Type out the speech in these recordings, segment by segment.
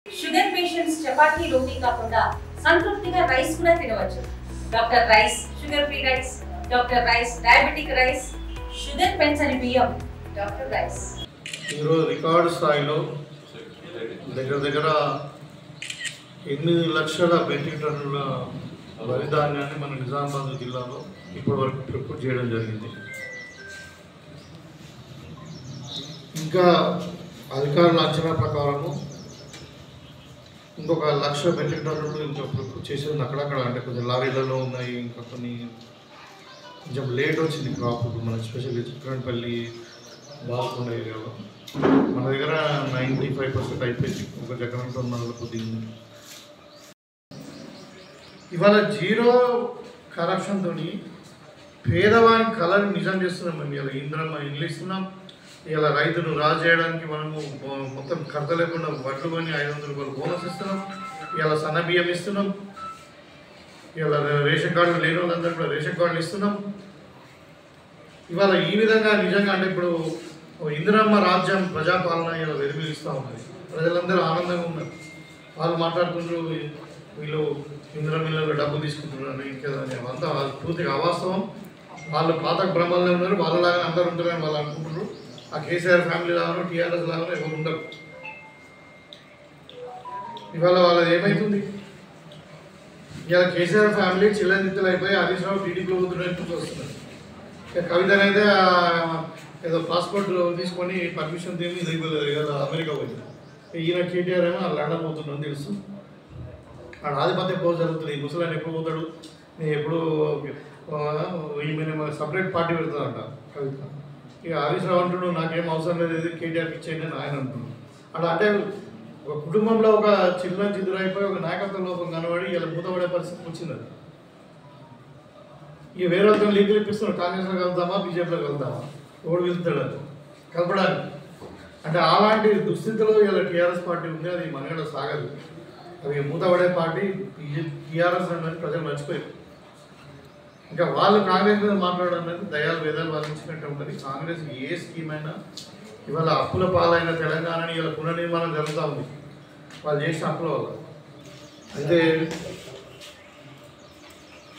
Sugar patients chapati రోటీ కాకుండా సంతృప్తిగా rice కూడా తినవచ్చు. Doctor rice, sugar free rice, doctor rice, diabetic rice, sugar పెంచని బియ్యం, డాక్టర్ రైస్. ఈరోజు రికార్డు స్థాయిలో దగ్గర 8 లక్షల మెట్రిక్ టన్నుల వరి ధాన్యాన్ని మన నిజామాబాద్ జిల్లాలో ఇప్పటి వరకు ప్రొక్యూర్ చేయడం జరిగింది. ఇంకా అధికారుల అంచనా ప్రకారము ఇంకొక 1 లక్ష మెట్రిక్ టన్నులు ఇంకా ప్రొక్యూర్ చేసేది అక్కడక్కడ, అంటే కొంచెం లారీలలో ఉన్నాయి. ఇంకా కొన్ని కొంచెం లేట్ వచ్చింది క్రాప్. మన ఎస్పెషల్లీ చిక్కడపల్లి బాల్కొండ ఏరియాలో మన దగ్గర 95% అయిపోయింది. ఒక జగన్ కొద్దిగా ఇవాళ జీరో కరప్షన్తో పేదవాని కళని నిజం చేస్తున్నాం. మేము ఇలా ఇంద్రమ్మ ఇల్లు ఇస్తున్నాం. ఇలా రైతును రాజు చేయడానికి మనము మొత్తం ఖర్చు లేకుండా వడ్లు కొని 500 రూపాయలు బోనస్ ఇస్తున్నాం. ఇలా సన్న బియ్యం ఇస్తున్నాం. ఇలా రేషన్ కార్డులు లేని వాళ్ళందరూ కూడా రేషన్ కార్డులు ఇస్తున్నాం. ఇవాళ ఈ విధంగా నిజంగా అంటే ఇప్పుడు ఇందిరమ్మ రాజ్యం ప్రజాపాలన ఇలా వెలుగులిస్తూ ఉన్నది. ప్రజలందరూ ఆనందంగా ఉన్నారు. వాళ్ళు మాట్లాడుకుంటారు వీళ్ళు ఇందిరమ్మ డబ్బు తీసుకుంటున్నారు ఇంకేదని. అంతా పూర్తిగా అవాస్తవం. వాళ్ళు పాత భ్రమల్లో ఉన్నారు. వాళ్ళలాగా అందరూ ఉంటారని వాళ్ళు అనుకుంటున్నారు. ఆ కేసీఆర్ ఫ్యామిలీ లాగానో టీఆర్ఎస్ లాగానో ఎవరు ఉండరు. ఇవాళ వాళ్ళది ఏమవుతుంది? ఇవాళ కేసీఆర్ ఫ్యామిలీ చిల్లనిత్తులు అయిపోయి హరీష్ రావు టీడీపీలో పోతున్నట్టు వస్తున్నారు. కవితనైతే ఏదో పాస్పోర్ట్ తీసుకొని పర్మిషన్ తీసి అమెరికా పోయింది. ఈయన కేటీఆర్ ఏమో లండన్ పోతున్నాను తెలుసు. ఆడ ఆధిపత్యం పోదు జరుగుతుంది. ఈ ముసలాన్ని ఎప్పుడు పోతాడు? నేను ఎప్పుడు ఈమె సపరేట్ పార్టీ పెడతాడంట కవిత. ఇక హరీష్ రావు అంటుడు నాకేం అవసరం లేదు, కేటీఆర్కి ఇచ్చేయండి అని ఆయన అంటున్నాడు. అలా అంటే ఒక కుటుంబంలో ఒక చిన్న చిదురైపోయి ఒక నాయకత్వ లోపం కనబడి ఇలా మూతపడే పరిస్థితి వచ్చింది. ఇక వేరే వాళ్ళతో లీగల్ ఇప్పిస్తున్నాడు. కాంగ్రెస్లో కలుద్దామా, బీజేపీలో కలుద్దామా, ఎవడు వెళ్తాడు అది కలపడానికి. అంటే అలాంటి దుస్థితిలో ఇలా టీఆర్ఎస్ పార్టీ ఉంది. అది మనగడ సాగదు. అది మూతపడే పార్టీ టీఆర్ఎస్ అనేది ప్రజలు మర్చిపోయారు. ఇంకా వాళ్ళు కాంగ్రెస్ మీద మాట్లాడడం అనేది దయాలు వేదాలు వాదించినట్టు ఉంటుంది. కాంగ్రెస్ ఏ స్కీమ్ అయినా ఇవాళ అప్పుల పాలైన తెలంగాణని ఇలా పునర్నిర్మాణం జరుగుతూ ఉంది వాళ్ళు చేసిన అప్పుల వల్ల. అయితే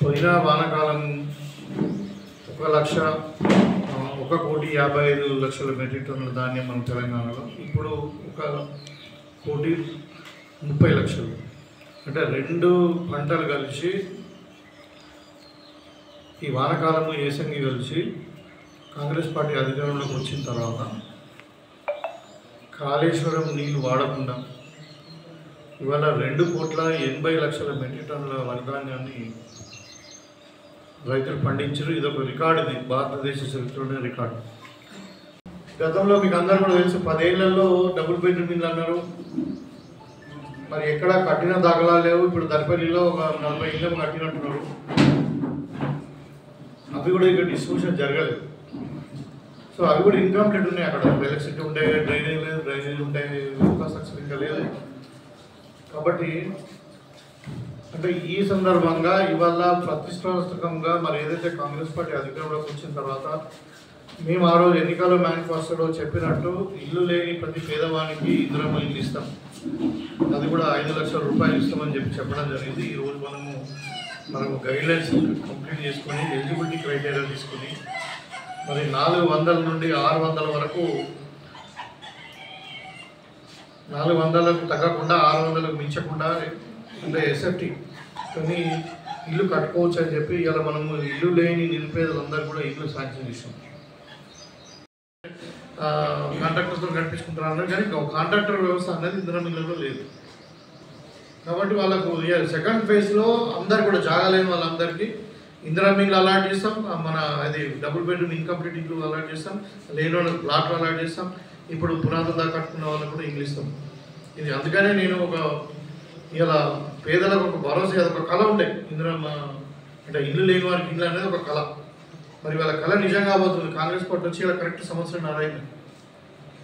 పోయిన వానాకాలం 1,55,00,000 మెట్రిక్ టన్నుల ధాన్యం మన తెలంగాణలో. ఇప్పుడు 1,30,00,000. అంటే 2 పంటలు కలిసి ఈ వానకాలము ఏసంగి కలిసి కాంగ్రెస్ పార్టీ అధికారంలోకి వచ్చిన తర్వాత కాళేశ్వరం నీళ్లు వాడకుండా ఇవాళ 2,80,00,000 మెట్రిక్ టన్నుల వరి ధాన్యాన్ని రైతులు పండించారు. ఇది ఒక రికార్డు. ఇది భారతదేశ చరిత్రలోనే రికార్డు. గతంలో మీకు అందరూ కూడా తెలుసు, 10 ఏళ్లలో డబుల్ బెడ్రూమ్ ఇల్లు అన్నారు. మరి ఎక్కడ కట్టిన దాఖలాలు లేవు. ఇప్పుడు దర్పల్లిలో ఒక 40 ఇళ్ళు కట్టినట్టున్నారు. అవి కూడా ఇక్కడ డిస్ట్రిబ్యూషన్ జరగలేదు. సో అవి కూడా ఇన్కంప్లీట్ ఉన్నాయి. అక్కడ ఎలక్ట్రిసిటీ ఉంటే డ్రైనేజ్ లేదు, డ్రైనేజ్ ఉంటే ఇన్ఫ్రాస్ట్రక్చర్ ఇంకా లేదు. కాబట్టి అంటే ఈ సందర్భంగా ఇవాళ ప్రతిష్టాత్మకంగా మరి ఏదైతే కాంగ్రెస్ పార్టీ అధికారంలోకి వచ్చిన తర్వాత మేము ఆ రోజు ఎన్నికల్లో మేనిఫెస్టోలో చెప్పినట్టు ఇల్లు లేని ప్రతి పేదవానికి ఇందిరమ్మ ఇల్లు ఇస్తాం, అది కూడా 5 లక్షల రూపాయలు ఇస్తామని చెప్పడం జరిగింది. ఈరోజు మనము గైడ్లైన్స్ కంప్లీట్ చేసుకొని ఎలిజిబిలిటీ క్రైటీరియా తీసుకుని మరి 400 నుండి 600 వరకు, 400లకు తగ్గకుండా 600లకు మించకుండా అంటే ఎస్ఎఫ్టీ కానీ ఇల్లు కట్టుకోవచ్చు అని చెప్పి ఇలా మనము ఇల్లు లేని నిరుపేదలందరూ కూడా ఇల్లు శాంక్షన్ చేసాం. కాంట్రాక్టర్తో నడిపించుకుంటున్నారు కానీ కాంట్రాక్టర్ వ్యవస్థ అనేది ఇందిరమ్మ ఇళ్ళలో లేదు. కాబట్టి వాళ్ళకు సెకండ్ ఫేజ్లో అందరు కూడా జాగలేని వాళ్ళందరికీ ఇందిరమ్మ ఇల్లు అలాట్ చేస్తాం. మన అది డబుల్ బెడ్రూమ్ ఇన్కంప్లీట్ ఇల్లు అలాట్ చేస్తాం. లేని వాళ్ళకి ప్లాట్లు అలాట్ చేస్తాం. ఇప్పుడు పునాదులు దాకా కట్టుకున్న వాళ్ళకు కూడా ఇల్లు ఇస్తాం. ఇది అందుకనే నేను ఇలా పేదలకు ఒక భరోసా, అది ఒక కళ ఉండే ఇందిరమ్మ అంటే ఇల్లు లేని వారికి ఇల్లు అనేది ఒక కళ. మరి వాళ్ళ కళ నిజం కాబోతుంది. కాంగ్రెస్ పార్టీ వచ్చి ఇలా కరెక్ట్ 1.5 సంవత్సరం అయింది.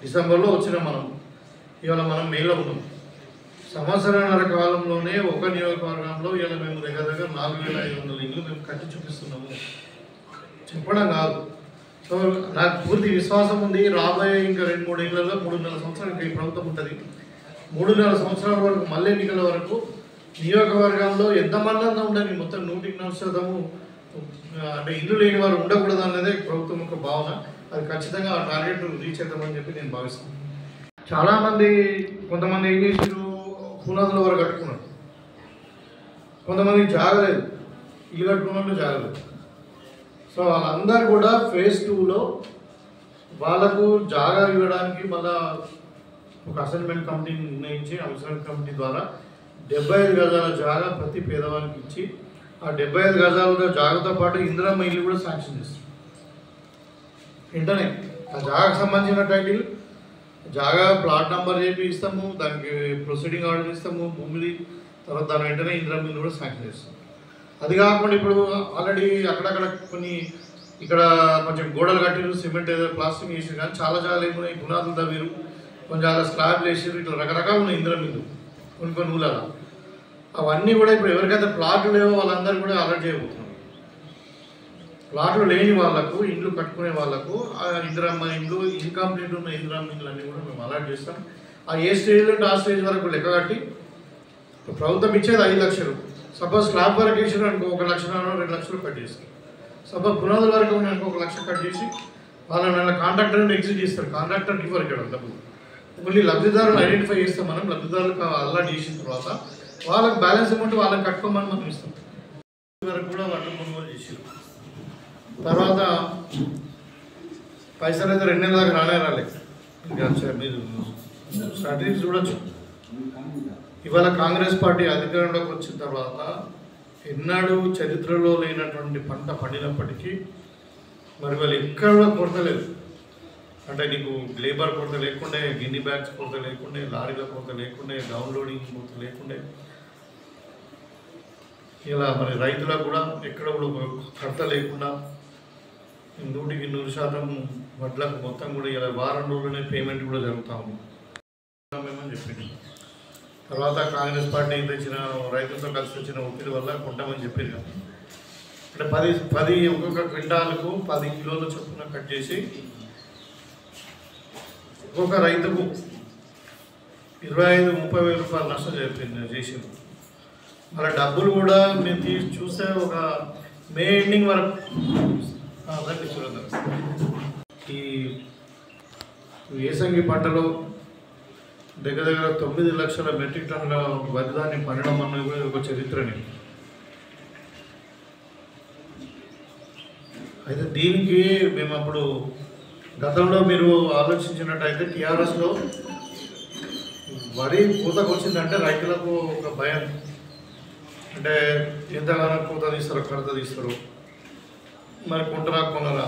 డిసెంబర్లో వచ్చినాం మనం. ఇవాళ మనం మేలో ఉన్నాం. 1.5 సంవత్సరాల కాలంలోనే ఒక నియోజకవర్గంలో ఇలా మేము దగ్గర 4,500 ఇల్లు మేము కట్టి చూపిస్తున్నాము. చెప్పడం కాదు. సో నాకు పూర్తి విశ్వాసం ఉంది రాబోయే ఇంకా 2-3 ఏళ్లలో 3.5 సంవత్సరాలు ఈ ప్రభుత్వం ఉంటుంది. 3.5 సంవత్సరాల వరకు మళ్ళీ ఎన్నికల వరకు నియోజకవర్గంలో ఎంతమంది అన్నా ఉండని మొత్తం 100% అంటే ఇల్లు లేని వారు ఉండకూడదు అన్నదే ప్రభుత్వం యొక్క భావన. అది ఖచ్చితంగా ఆ టార్గెట్ రీచ్ అవుతామని చెప్పి నేను భావిస్తాను. చాలామంది కొంతమంది ఏం చేసారు, పునాదుల వరకు కట్టుకున్నారు, కొంతమందికి జాగలేదు, ఇల్లు కట్టుకున్నట్టు జాగలేదు. సో వాళ్ళందరూ కూడా ఫేజ్ 2లో వాళ్ళకు జాగా ఇవ్వడానికి మళ్ళా ఒక అసైన్మెంట్ కమిటీ నిర్ణయించి అసైన్మెంట్ కమిటీ ద్వారా 75 గజాల జాగా ప్రతి పేదవానికి ఇచ్చి ఆ 75 గజాల జాగాతో పాటు ఇందిరమ్మ ఇల్లు కూడా శాంక్షన్ చేస్తారు. వెంటనే ఆ జాగాకు సంబంధించిన టైటిల్, జాగా ప్లాట్ నెంబర్ చెప్పి ఇస్తాము, దానికి ప్రొసీడింగ్ ఆర్డర్ ఇస్తాము, భూమిది, తర్వాత దాని వెంటనే ఇందిరమ్మ ఇల్లు కూడా శాంక్షన్ చేస్తాము. అది కాకుండా ఇప్పుడు ఆల్రెడీ అక్కడక్కడ కొన్ని ఇక్కడ కొంచెం గోడలు కట్టిరు, సిమెంట్ ఏదో ప్లాస్టింగ్ వేసారు, కానీ చాలా చాలా ఏమున్నాయి, పునాదులు తవ్వరు, కొంచెం అలా స్లాబ్లు వేసారు, ఇట్లా రకరకాలు ఉన్నాయి ఇందిరమ్మ ఇల్లు కొన్ని ఊళ్ళలో. అవన్నీ కూడా ఇప్పుడు ఎవరికైతే ప్లాట్లు లేవో వాళ్ళందరూ కూడా అలర్ట్ చేయబోతున్నారు. ప్లాట్లు లేని వాళ్ళకు, ఇండ్లు కట్టుకునే వాళ్ళకు ఆ ఇందిరమ్మ ఇండ్లు, ఇన్కంప్లీట్ ఉన్న ఇందిరమ్మ ఇండ్లు అన్నీ కూడా మేము అలర్ట్ చేస్తాం. ఆ ఏ స్టేజ్ నుండి ఆ స్టేజ్ వరకు లెక్క కట్టి ప్రభుత్వం ఇచ్చేది 5 లక్షలు. సపోజ్ స్లాబ్ వరకు వేసారు అనుకో 1 లక్ష 2 లక్షలు కట్ చేస్తారు. సపోజ్ పునాదుల వరకు అనుకో 1 లక్ష కట్ చేసి వాళ్ళ కాంట్రాక్టర్ని ఎగ్జిట్ చేస్తారు. కాంట్రాక్టర్కి ఇవ్వరు ఇక్కడ డబ్బులు. మళ్ళీ లబ్ధిదారులను ఐడెంటిఫై చేస్తాం మనం. లబ్ధిదారులకు అలర్ట్ చేసిన తర్వాత వాళ్ళకి బ్యాలెన్స్ అమౌంట్ వాళ్ళకి కట్టుకోమని మనం ఇస్తాం. వరకు కూడా వాళ్ళు కొనుగోలు చేసారు. తర్వాత పైసలు అయితే 2 నెలల దాకా రాలేదు. ఇంకా మీరు స్ట్రాటజీస్ చూడొచ్చు. ఇవాళ కాంగ్రెస్ పార్టీ అధికారంలోకి వచ్చిన తర్వాత ఎన్నాడు చరిత్రలో లేనటువంటి పంట పండినప్పటికీ మరి వాళ్ళు ఎక్కడ కూడా కొరత లేదు. అంటే నీకు లేబర్ కొరత లేకుండే, గిన్ని బ్యాగ్స్ కొరత లేకుండే, లారీల కొరత లేకుండే, డౌన్లోడింగ్ కొరత లేకుండే. ఇలా మరి రైతులకు కూడా ఎక్కడ కూడా కొరత లేకుండా 100% వడ్లకు మొత్తం కూడా ఇలా వారం రోజులనే పేమెంట్ కూడా జరుగుతూ ఉంది మేమని చెప్పింది. తర్వాత కాంగ్రెస్ పార్టీ తెచ్చిన రైతులతో కలిసి వచ్చిన ఒత్తిడి వల్ల కొంటామని చెప్పారు. అంటే 10 ఒక్కొక్క క్వింటాలకు 10 కిలోల చొప్పున కట్ చేసి ఒక్కొక్క రైతుకు 25-30 వేల రూపాయలు నష్టం చేసింది. మళ్ళీ డబ్బులు కూడా మేము చూస్తే ఒక మే ఎండింగ్ వరకు చూడదు. ఈ వేసంగి పంటలో దగ్గర 9 లక్షల మెట్రిక్ టన్నుల వరిధాన్యం పండడం అన్నది కూడా ఒక చరిత్రని. అయితే దీనికి మేము అప్పుడు గతంలో మీరు ఆలోచించినట్టయితే టీఆర్ఎస్లో వరి పూతకు వచ్చిందంటే రైతులకు ఒక భయం. అంటే ఎంతగానో పూత తీస్తారు, కడత తీస్తారు, మరి కుంటరా కొనరా,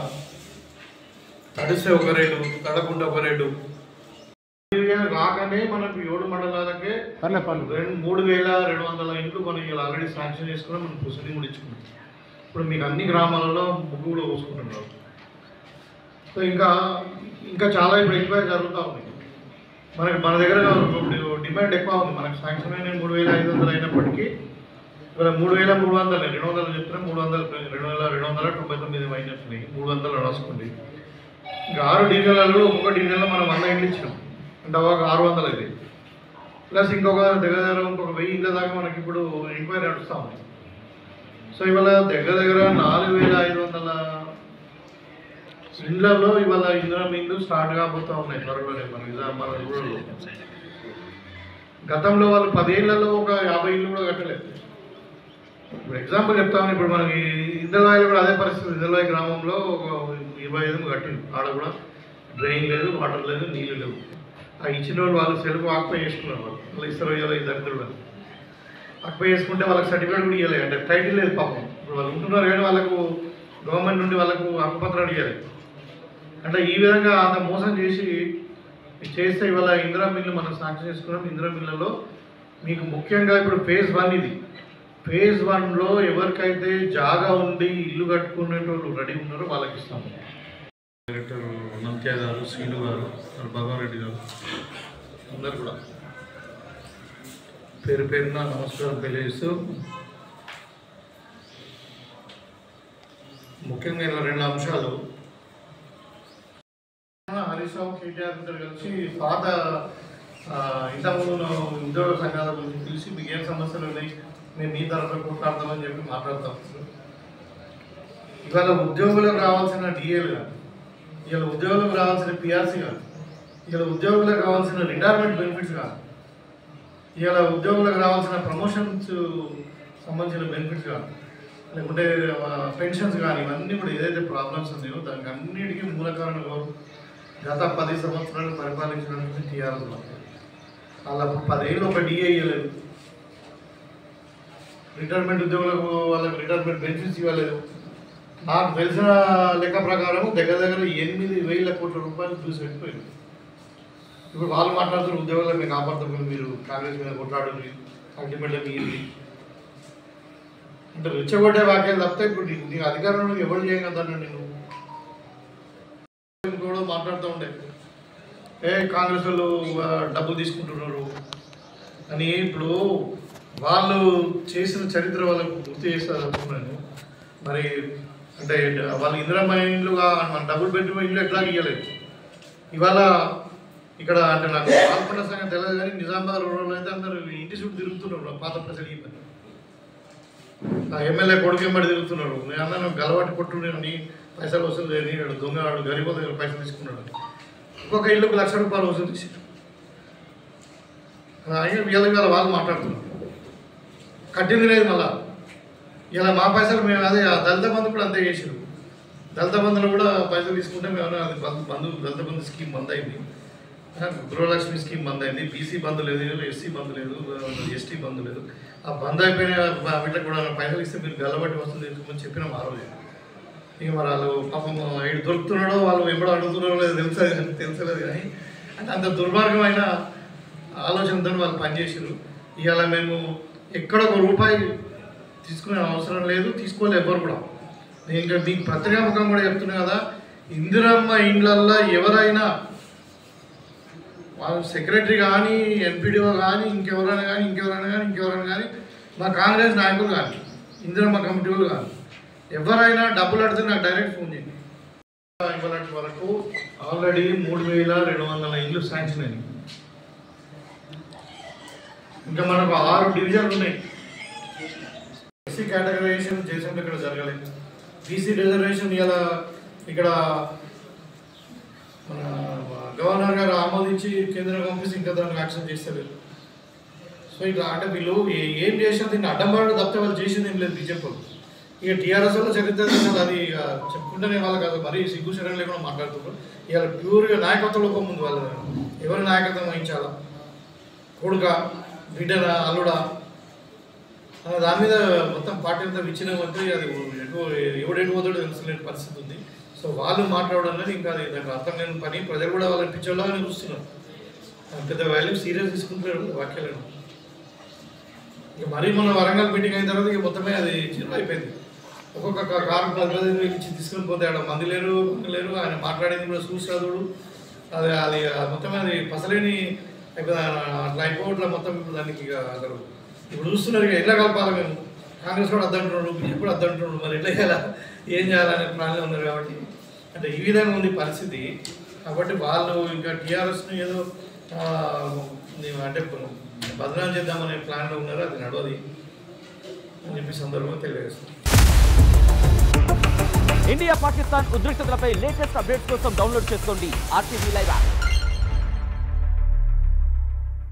తడిస్తే ఒక రేటు, తడకుండా ఒక రేటు. రాగానే మనకు 7 మండలాలకే 3,200 ఇంట్లు మనం ఇలా ఆల్రెడీ శాంక్షన్ చేసుకున్నాం. మనం ప్రొసీడింగ్ కూడా ఇచ్చుకున్నాం. ఇప్పుడు మీకు అన్ని గ్రామాలలో ముగ్గు కూడా పోసుకుంటున్నారు. సో ఇంకా చాలా ఇప్పుడు ఎక్కువ జరుగుతూ ఉంది. మన దగ్గర డిమాండ్ ఎక్కువ ఉంది. మనకు శాంక్షన్ అయిన 3,500 అయినప్పటికీ ఇవాళ 3,300 200 చెప్తున్నా, 2,299 అయినట్టున్నాయి. 300 రాసుకోండి. ఇంకా 6 డివిజన్లలో ఒక్కొక్క డివిజన్లో మనం 100 ఇండ్లు ఇచ్చినాం అంటే ఒక 600 ఇది. ప్లస్ ఇంకొక దగ్గర 1000 ఇళ్ళ దాకా మనకి ఇప్పుడు ఎంక్వైరీ నడుస్తూ ఉంది. సో ఇవాళ దగ్గర 4,500 ఇళ్లలో ఇవాళ ఇందిరమ్మ ఇల్లు స్టార్ట్ కాబోతూ ఉన్నాయి త్వరలోనే మన ఊళ్ళో. గతంలో వాళ్ళు 10 ఏళ్లలో ఒక 50 ఇళ్ళు కూడా కట్టలేదు. ఇప్పుడు ఎగ్జాంపుల్ చెప్తామని, ఇప్పుడు మనకి ఇందలవాయిలో కూడా అదే పరిస్థితి. ఇందలవాయి గ్రామంలో ఒక 25 కట్టింది. ఆడ కూడా డ్రైన్ లేదు, వాటర్ లేదు, నీళ్ళు లేవు. ఆ ఇచ్చిన వాళ్ళు సెల్ఫ్ ఆక్యుపై చేసుకున్నారు. వాళ్ళు ఇస్తారు ఇవ్వాలి, దరిద్రులు ఆక్యుపై చేసుకుంటే వాళ్ళకి సర్టిఫికేట్ కూడా ఇవ్వలేదు. అంటే టైటిల్ లేదు పాపం. ఇప్పుడు వాళ్ళు ఉంటున్నారు కానీ వాళ్ళకు గవర్నమెంట్ నుండి వాళ్ళకు హక్కుపత్రాలు ఇవ్వాలి. అంటే ఈ విధంగా అంత మోసం చేస్తే ఇవాళ ఇందిరమ్మ ఇల్లు మనం శాంక్షన్ చేసుకున్నాం. ఇందిరమ్మ ఇళ్లలో మీకు ముఖ్యంగా ఇప్పుడు ఫేజ్ 1 ఇది. ఫేజ్ 1లో ఎవరికైతే జాగా ఉండి ఇల్లు కట్టుకునేటోళ్ళు రెడీ ఉన్నారో వాళ్ళకి ఇస్తాము. డైరెక్టర్ నంత్య గారు, శ్రీను గారు, భగవాన్ రెడ్డి గారు అందరు కూడా పేరున నమస్కారం తెలియజేస్తూ, ముఖ్యంగా ఇలా 2 అంశాలు. హరీష్ రావు, కేటీఆర్ కలిసి పాత ఇంతకుముందు ఉద్యోగ సంఘాల గురించి పిలిచి మీకు ఏం సమస్యలు ఉన్నాయి మేము మీ తరఫున కొట్లాడతామని చెప్పి మాట్లాడతాం. ఇవాళ ఉద్యోగులకు రావాల్సిన డిఏలు కానీ, ఇవాళ ఉద్యోగులకు రావాల్సిన పిఆర్సీ కానీ, ఇవాళ ఉద్యోగులకు రావాల్సిన రిటైర్మెంట్ బెనిఫిట్స్ కానీ, ఇవాళ ఉద్యోగులకు రావాల్సిన ప్రమోషన్స్ సంబంధించిన బెనిఫిట్స్ కానీ, లేకుంటే పెన్షన్స్ కానీ, ఇవన్నీ కూడా ఏదైతే ప్రాబ్లమ్స్ ఉన్నాయో దానికి అన్నిటికీ మూల కారణం గత 10 సంవత్సరాలు పరిపాలించడానికి టీఆర్ఎస్ వాళ్ళ 10 ఏళ్ళు ఒక డిఏ ఇవ్వలేదు, రిటైర్మెంట్ ఉద్యోగులకు వాళ్ళకి రిటైర్మెంట్ బెనిఫిట్స్ ఇవ్వలేదు. నాకు తెలిసిన లెక్క ప్రకారం దగ్గర 8,000 కోట్ల రూపాయలు చూసి పెట్టిపోయింది. ఇప్పుడు వాళ్ళు మాట్లాడుతున్న ఉద్యోగులకు మేము కాపాడుతాం, మీరు కాంగ్రెస్ మీద కొట్లాడుతుంది అల్టిమేట్గా మీరు అంటే రెచ్చగొట్టే వాక్యాలు తప్పితే ఇప్పుడు నీకు అధికారంలో ఎవరు చేయగలుగుతాను. నేను కూడా మాట్లాడుతూ ఉండే కాంగ్రెస్ వాళ్ళు డబ్బులు తీసుకుంటున్నారు అని. ఇప్పుడు వాళ్ళు చేసిన చరిత్ర వాళ్ళకు గుర్తు చేస్తారు అనుకున్నాను. మరి అంటే వాళ్ళు ఇందిరమ్మ ఇండ్లుగా మన డబ్బులు పెట్టి ఇల్లు ఎట్లా ఇవ్వలేదు. ఇవాళ ఇక్కడ అంటే నాకు పాల్పడ్డ సంగతి తెలియదు కానీ నిజామాబాద్ రోడ్లో అయితే అందరూ ఇంటి చుట్టూ తిరుగుతున్నారు. పాత ప్రజలు ఎమ్మెల్యే కొడుకు ఎంబడి తిరుగుతున్నాడు. నేను అన్నా గలవాటి కొట్టుని పైసలు వసూలు లేని దొంగవాడు గరీబ్ దగ్గర పైసలు తీసుకున్నాడు. ఒక్కొక్క ఇల్లుకు ₹1,00,000 వసూలు చేసి వీళ్ళ వాళ్ళు మాట్లాడుతున్నారు. కట్టింది లేదు మళ్ళా. ఇలా మా పైసలు మేము అదే దళిత బంధు కూడా అంతే చేసారు. దళిత బంధులో కూడా పైసలు తీసుకుంటే మేము అది దళిత బంధు స్కీమ్ బంద్ అయింది, గృహలక్ష్మి స్కీమ్ బంద్ అయింది, బీసీ బంధు లేదు, ఎస్సీ బంధు లేదు, ఎస్టీ బంధు లేదు. ఆ బంద్ అయిపోయిన వీటికి కూడా పైసలు ఇస్తే మీరు గల్లబట్టి వస్తుంది తెచ్చుకోమని చెప్పిన మారలేదు. ఇక మరి వాళ్ళు పాపం ఏడు దొరుకుతున్నాడో వాళ్ళు ఎప్పుడో అడుగుతున్నారో లేదు తెలుసలేదు కానీ అంటే అంత దుర్మార్గమైన ఆలోచనతో వాళ్ళు పనిచేసారు. ఇవాళ మేము ఎక్కడ ₹1 తీసుకునే అవసరం లేదు, తీసుకోలేదు ఎవరు కూడా. నేను ఇంకా మీకు పత్రికాముఖం కూడా చెప్తున్నా కదా, ఇందిరమ్మ ఇండ్లల్లో ఎవరైనా వాళ్ళు సెక్రటరీ కానీ, ఎంపీడీఓ కానీ, ఇంకెవరైనా కానీ మా కాంగ్రెస్ నాయకులు కానీ, ఇందిరమ్మ కమిటీ వాళ్ళు కానీ ఎవరైనా డబ్బులు అడితే నాకు డైరెక్ట్ ఫోన్ చేయండి. ఇవాళ వరకు ఆల్రెడీ 3,200 ఇల్లు శాంక్షన్ అయినాయి. ఇంకా మనకు 6 డివిజన్లు ఉన్నాయి. ఎస్సీ కేటగరైజేషన్ చేసినప్పుడు ఇక్కడ జరగలేదు. బీసీ రిజర్వేషన్ ఇలా ఇక్కడ మన గవర్నర్ గారు ఆమోదించి కేంద్రం పంపిస్తే ఇంకా దానికి యాక్షన్ చేస్తలేదు. సో ఇట్లా అంటే వీళ్ళు ఏం చేసినా దీన్ని అడ్డంబాటు తప్పితే వాళ్ళు చేసింది ఏం లేదు బీజేపీ. ఇక టీఆర్ఎస్ వల్ల చరిత్ర అది చెప్పుకుంటేనే వాళ్ళకి అది మరీ సిగ్గు శరం లేకుండా మాట్లాడుతున్నారు. ఇవాళ ప్యూర్గా నాయకత్వ లోపం ఉంది. వాళ్ళు ఎవరి నాయకత్వం వహించాలా, కొడుక బిడ్డన అల్లుడా అనే దాని మీద మొత్తం పార్టీ అంతా విచ్ఛిన్నం అంటే అది ఎవడెటు పోతాడో తెలుసులేని పరిస్థితి ఉంది. సో వాళ్ళు మాట్లాడడం అనేది ఇంకా అది దానికి అర్థం లేని పని. ప్రజలు కూడా వాళ్ళని పిచ్చోళ్ళగానే చూస్తున్నారు. పెద్ద వాల్యూ సీరియస్ తీసుకుంటున్నారు వాక్యాలను. ఇక మరీ మన వరంగల్ మీటింగ్ అయిన తర్వాత ఇక మొత్తమే అది జీరో అయిపోయింది. ఒక్కొక్క కారు 10,000 ఇచ్చి తీసుకుని పోతే ఆడ మంది లేరు ఆయన మాట్లాడేది కూడా చూసాదుడు అది అది మొత్తం అది పసలేని అట్లా అయిపోవట్లా మొత్తం. ఇప్పుడు దానికి అసలు ఇప్పుడు చూస్తున్నారు ఇక ఎట్లా కలపాలి మేము. కాంగ్రెస్ కూడా అద్దంటున్నాడు, బీజేపీ కూడా అద్దంటున్నాడు, మరి ఎట్లా చేయాలా ఏం చేయాలనే ప్లాన్లో ఉన్నారు. కాబట్టి అంటే ఈ విధంగా ఉంది పరిస్థితి. కాబట్టి వాళ్ళు ఇంకా టీఆర్ఎస్ని ఏదో అంటే బదనాలు చేద్దామనే ప్లాన్లో ఉన్నారు. అది నడవది అని చెప్పి సందర్భంగా తెలియజేస్తారు. ఇండియా పాకిస్తాన్ ఉద్రిక్తతలపై లేటెస్ట్ అప్డేట్స్ కోసం డౌన్లోడ్ చేసుకోండి RTV Live యాప్.